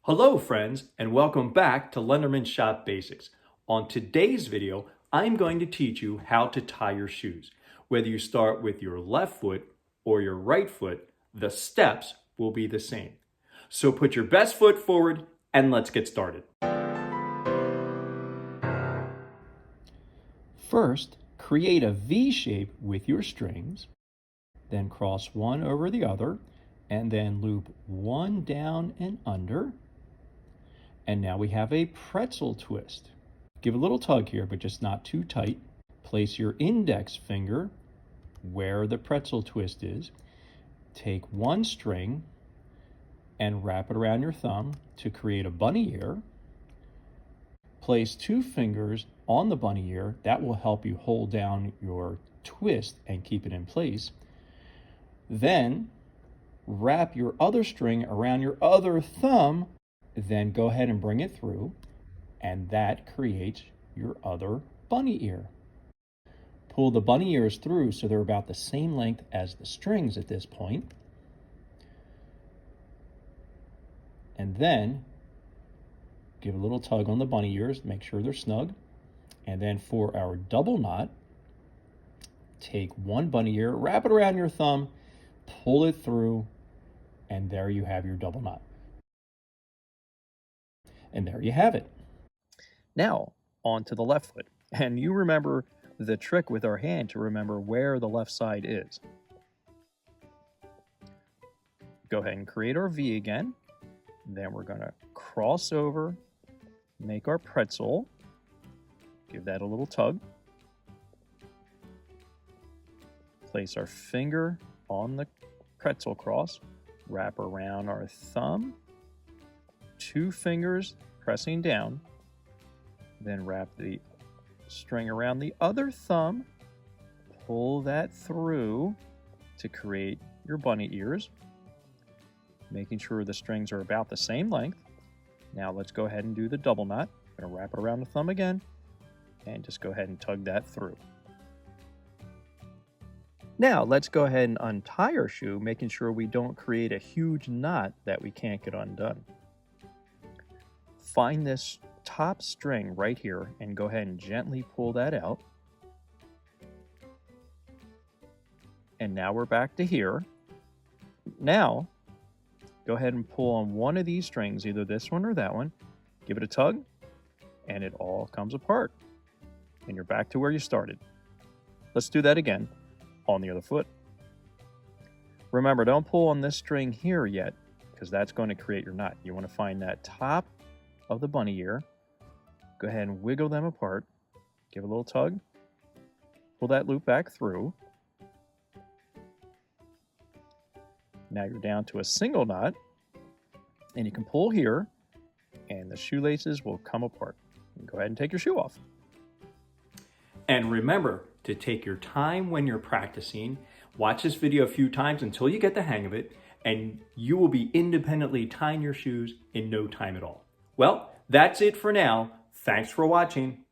Hello friends, and welcome back to Lenderman Shop Basics. On today's video, I'm going to teach you how to tie your shoes. Whether you start with your left foot or your right foot, the steps will be the same. So put your best foot forward and let's get started. First, create a V shape with your strings, then cross one over the other, and then loop one down and under. And now we have a pretzel twist. Give a little tug here, but just not too tight. Place your index finger where the pretzel twist is. Take one string and wrap it around your thumb to create a bunny ear. Place two fingers on the bunny ear. That will help you hold down your twist and keep it in place. Then wrap your other string around your other thumb. Then go ahead and bring it through, and that creates your other bunny ear. Pull the bunny ears through so they're about the same length as the strings at this point. And then give a little tug on the bunny ears, make sure they're snug. And then for our double knot, take one bunny ear, wrap it around your thumb, pull it through, and there you have your double knot. And there you have it. Now, on to the left foot. And you remember the trick with our hand to remember where the left side is. Go ahead and create our V again. Then we're going to cross over, make our pretzel. Give that a little tug. Place our finger on the pretzel cross. Wrap around our thumb. Two fingers pressing down, then wrap the string around the other thumb, pull that through to create your bunny ears, making sure the strings are about the same length. Now let's go ahead and do the double knot. I'm going to wrap it around the thumb again and just go ahead and tug that through. Now let's go ahead and untie our shoe, making sure we don't create a huge knot that we can't get undone. Find this top string right here and go ahead and gently pull that out. And now we're back to here. Now, go ahead and pull on one of these strings, either this one or that one. Give it a tug, and it all comes apart. And you're back to where you started. Let's do that again on the other foot. Remember, don't pull on this string here yet, because that's going to create your knot. You want to find that top of the bunny ear. Go ahead and wiggle them apart. Give a little tug. Pull that loop back through. Now you're down to a single knot, and you can pull here, and the shoelaces will come apart. Go ahead and take your shoe off. And remember to take your time when you're practicing. Watch this video a few times until you get the hang of it, and you will be independently tying your shoes in no time at all. Well, that's it for now. Thanks for watching.